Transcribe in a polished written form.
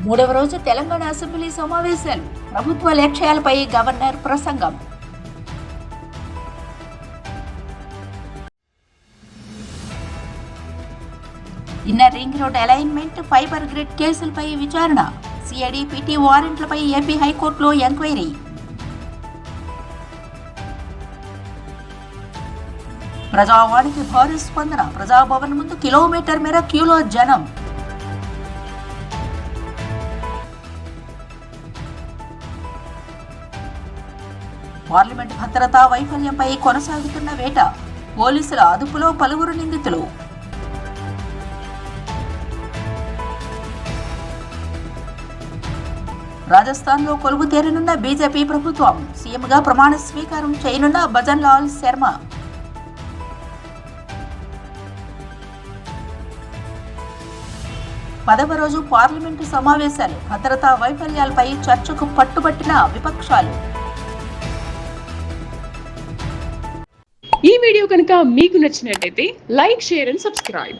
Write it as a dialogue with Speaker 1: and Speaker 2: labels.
Speaker 1: మూడవ రోజు తెలంగాణ అసెంబ్లీ సమావేశాలు. ప్రభుత్వ లక్ష్యాలపై గవర్నర్ ప్రసంగం. Inner ring road alignment, fibre grid కేసులపై విచారణ. సిఐడి పిటి వారెంట్లపై ఏపీ హైకోర్టులో ఎంక్వైరీ. ప్రజావాణికి భారీ స్పందన. ప్రజాభవన్ ముందు కిలోమీటర్ మేర క్యూలో జనం. పార్లమెంట్ భద్రతా వైఫల్యంపై కొనసాగుతున్న వేట. పోలీసుల అదుపులో పలువురు నిందితులు. రాజస్థాన్లో కొలువు తీరనున్న బీజేపీ ప్రభుత్వం. సీఎంగా ప్రమాణ స్వీకారం చేయనున్న భజన్ లాల్ శర్మ. పదవ రోజు పార్లమెంటు సమావేశాలు. భద్రతా వైఫల్యాలపై చర్చకు పట్టుబట్టిన విపక్షాలు.
Speaker 2: ఈ వీడియో కనుక మీకు నచ్చినట్లయితే లైక్, షేర్ అండ్ సబ్స్క్రైబ్.